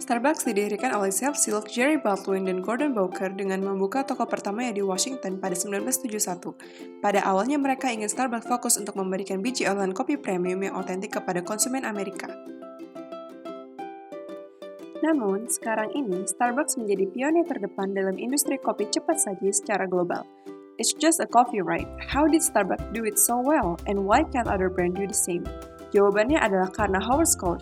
Starbucks didirikan oleh Seth Silk, Jerry Baldwin, dan Gordon Bowker dengan membuka toko pertamanya di Washington pada 1971. Pada awalnya mereka ingin Starbucks fokus untuk memberikan biji olahan kopi premium yang otentik kepada konsumen Amerika. Namun, sekarang ini Starbucks menjadi pionir terdepan dalam industri kopi cepat saji secara global. It's just a coffee, right? How did Starbucks do it so well, and why can't other brand do the same? Jawabannya adalah karena Howard Schultz.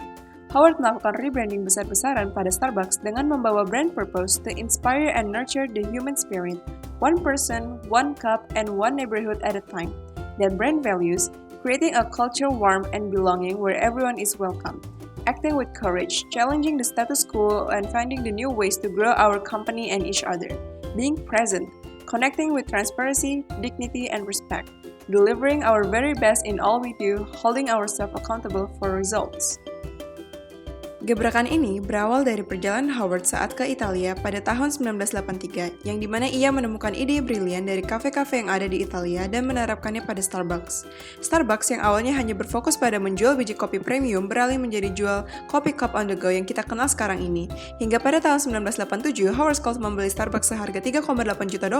Howard melakukan rebranding besar-besaran pada Starbucks dengan membawa brand purpose to inspire and nurture the human spirit, one person, one cup, and one neighborhood at a time. Dan brand values, creating a culture warmth and belonging where everyone is welcome. Acting with courage, challenging the status quo, and finding the new ways to grow our company and each other. Being present, connecting with transparency, dignity, and respect. Delivering our very best in all we do, holding ourselves accountable for results. Gebrakan ini berawal dari perjalanan Howard saat ke Italia pada tahun 1983, yang dimana ia menemukan ide brilian dari kafe-kafe yang ada di Italia dan menerapkannya pada Starbucks. Starbucks yang awalnya hanya berfokus pada menjual biji kopi premium beralih menjadi jual kopi cup on the go yang kita kenal sekarang ini. Hingga pada tahun 1987, Howard Schultz membeli Starbucks seharga $3,8 juta.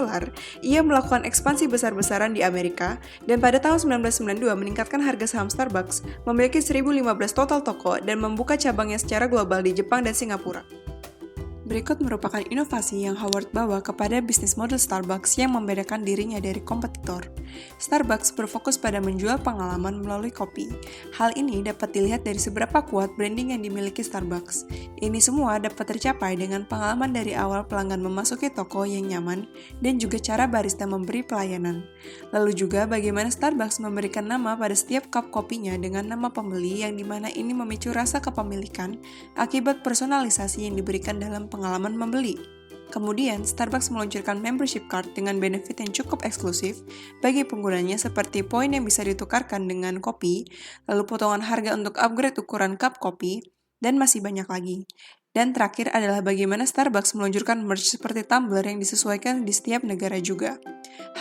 Ia melakukan ekspansi besar-besaran di Amerika, dan pada tahun 1992 meningkatkan harga saham Starbucks, memiliki 1.015 total toko, dan membuka cabangnya secara global di Jepang dan Singapura. Berikut merupakan inovasi yang Howard bawa kepada bisnis model Starbucks yang membedakan dirinya dari kompetitor. Starbucks berfokus pada menjual pengalaman melalui kopi. Hal ini dapat dilihat dari seberapa kuat branding yang dimiliki Starbucks. Ini semua dapat tercapai dengan pengalaman dari awal pelanggan memasuki toko yang nyaman dan juga cara barista memberi pelayanan. Lalu juga bagaimana Starbucks memberikan nama pada setiap cup kopinya dengan nama pembeli yang dimana ini memicu rasa kepemilikan akibat personalisasi yang diberikan dalam pengalaman membeli. Kemudian, Starbucks meluncurkan membership card dengan benefit yang cukup eksklusif bagi penggunanya seperti poin yang bisa ditukarkan dengan kopi, lalu potongan harga untuk upgrade ukuran cup kopi, dan masih banyak lagi. Dan terakhir adalah bagaimana Starbucks meluncurkan merch seperti tumbler yang disesuaikan di setiap negara juga.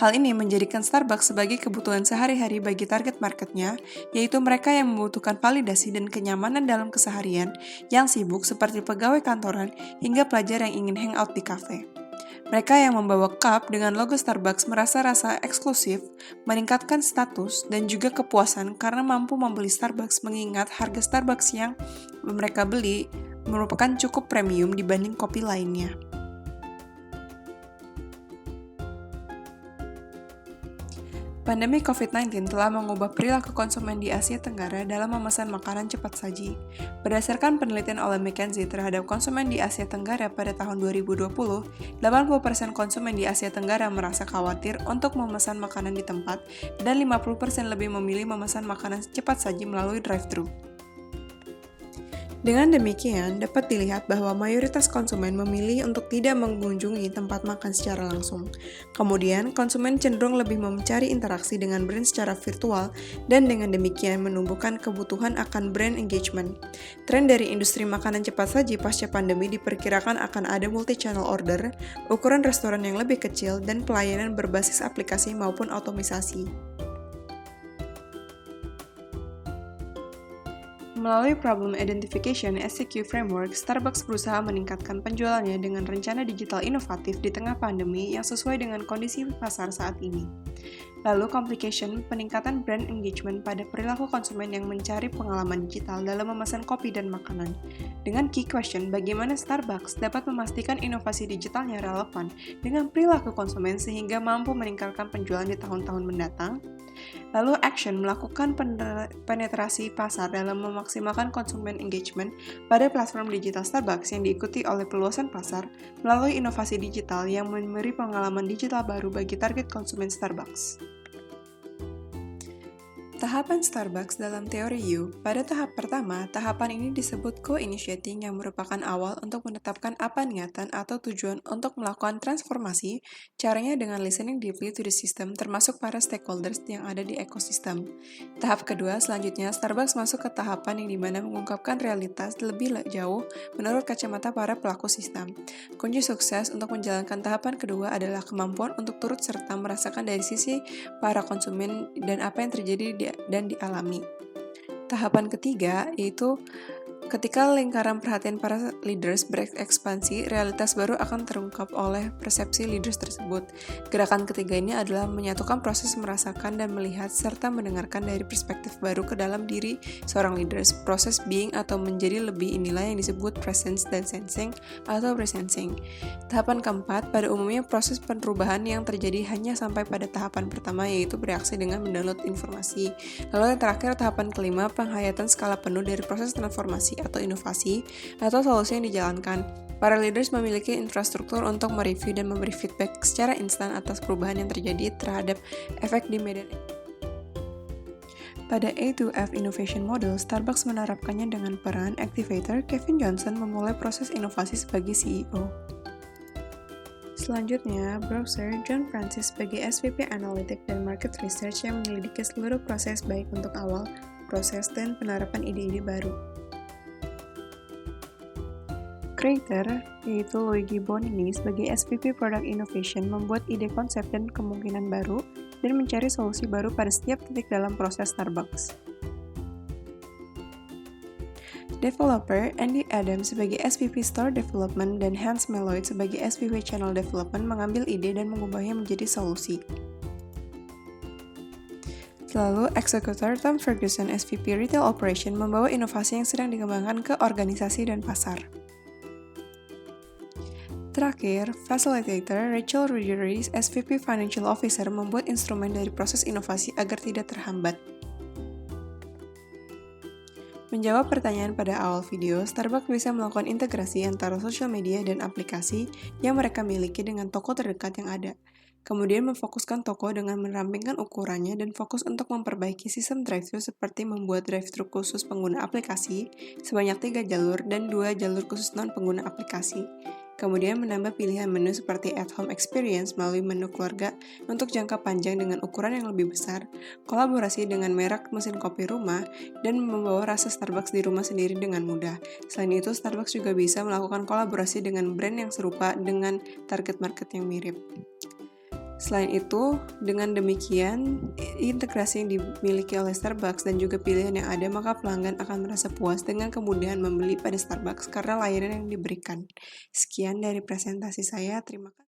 Hal ini menjadikan Starbucks sebagai kebutuhan sehari-hari bagi target marketnya, yaitu mereka yang membutuhkan validasi dan kenyamanan dalam keseharian, yang sibuk seperti pegawai kantoran hingga pelajar yang ingin hangout di kafe. Mereka yang membawa cup dengan logo Starbucks merasa rasa eksklusif, meningkatkan status, dan juga kepuasan karena mampu membeli Starbucks mengingat harga Starbucks yang mereka beli merupakan cukup premium dibanding kopi lainnya. Pandemi COVID-19 telah mengubah perilaku konsumen di Asia Tenggara dalam memesan makanan cepat saji. Berdasarkan penelitian oleh McKinsey terhadap konsumen di Asia Tenggara pada tahun 2020, 80% konsumen di Asia Tenggara merasa khawatir untuk memesan makanan di tempat, dan 50% lebih memilih memesan makanan cepat saji melalui drive-thru. Dengan demikian, dapat dilihat bahwa mayoritas konsumen memilih untuk tidak mengunjungi tempat makan secara langsung. Kemudian, konsumen cenderung lebih mencari interaksi dengan brand secara virtual, dan dengan demikian menumbuhkan kebutuhan akan brand engagement. Tren dari industri makanan cepat saji pasca pandemi diperkirakan akan ada multi-channel order, ukuran restoran yang lebih kecil, dan pelayanan berbasis aplikasi maupun otomisasi. Melalui Problem Identification SCQ Framework, Starbucks berusaha meningkatkan penjualannya dengan rencana digital inovatif di tengah pandemi yang sesuai dengan kondisi pasar saat ini. Lalu complication, peningkatan brand engagement pada perilaku konsumen yang mencari pengalaman digital dalam memesan kopi dan makanan. Dengan key question, bagaimana Starbucks dapat memastikan inovasi digitalnya relevan dengan perilaku konsumen sehingga mampu meningkatkan penjualan di tahun-tahun mendatang? Lalu action, melakukan penetrasi pasar dalam memaksimalkan konsumen engagement pada platform digital Starbucks yang diikuti oleh peluasan pasar melalui inovasi digital yang memberi pengalaman digital baru bagi target konsumen Starbucks. Tahapan Starbucks dalam teori U. Pada tahap pertama, tahapan ini disebut co-initiating yang merupakan awal untuk menetapkan apa niatan atau tujuan untuk melakukan transformasi, caranya dengan listening deeply to the system termasuk para stakeholders yang ada di ekosistem. Tahap kedua, selanjutnya Starbucks masuk ke tahapan yang dimana mengungkapkan realitas lebih jauh menurut kacamata para pelaku sistem. Kunci sukses untuk menjalankan tahapan kedua adalah kemampuan untuk turut serta merasakan dari sisi para konsumen dan apa yang terjadi dan dialami. Tahapan ketiga yaitu Ketika lingkaran perhatian para leaders berekspansi, realitas baru akan terungkap oleh persepsi leaders tersebut. Gerakan ketiga ini adalah menyatukan proses merasakan dan melihat serta mendengarkan dari perspektif baru ke dalam diri seorang leaders. Proses being atau menjadi lebih inilah yang disebut presence dan sensing atau presensing. Tahapan keempat, pada umumnya proses perubahan yang terjadi hanya sampai pada tahapan pertama, yaitu bereaksi dengan mendownload informasi. Lalu yang terakhir, tahapan kelima, penghayatan skala penuh dari proses transformasi atau inovasi atau solusi yang dijalankan. Para leaders memiliki infrastruktur untuk mereview dan memberi feedback secara instan atas perubahan yang terjadi terhadap efek di medan. Pada A2F Innovation Model, Starbucks menerapkannya dengan peran activator. Kevin Johnson memulai proses inovasi sebagai CEO. Selanjutnya, Browser John Francis sebagai SVP Analytics dan Market Research yang menyelidiki seluruh proses baik untuk awal, proses, dan penerapan ide-ide baru. Creator, yaitu Luigi Bonini sebagai SVP Product Innovation membuat ide konsep dan kemungkinan baru dan mencari solusi baru pada setiap titik dalam proses Starbucks. Developer, Andy Adams sebagai SVP Store Development dan Hans Meloid sebagai SVP Channel Development mengambil ide dan mengubahnya menjadi solusi. Lalu, Executor Tom Ferguson SVP Retail Operation membawa inovasi yang sedang dikembangkan ke organisasi dan pasar. Terakhir, Facilitator Rachel Ruggieri SVP Financial Officer membuat instrumen dari proses inovasi agar tidak terhambat. Menjawab pertanyaan pada awal video, Starbucks bisa melakukan integrasi antara sosial media dan aplikasi yang mereka miliki dengan toko terdekat yang ada. Kemudian memfokuskan toko dengan merampingkan ukurannya dan fokus untuk memperbaiki sistem drive-thru seperti membuat drive-thru khusus pengguna aplikasi sebanyak 3 jalur dan 2 jalur khusus non-pengguna aplikasi. Kemudian menambah pilihan menu seperti at-home experience melalui menu keluarga untuk jangka panjang dengan ukuran yang lebih besar, kolaborasi dengan merek mesin kopi rumah, dan membawa rasa Starbucks di rumah sendiri dengan mudah. Selain itu, Starbucks juga bisa melakukan kolaborasi dengan brand yang serupa dengan target market yang mirip. Selain itu, dengan demikian, integrasi yang dimiliki oleh Starbucks dan juga pilihan yang ada, maka pelanggan akan merasa puas dengan kemudahan membeli pada Starbucks karena layanan yang diberikan. Sekian dari presentasi saya, terima kasih.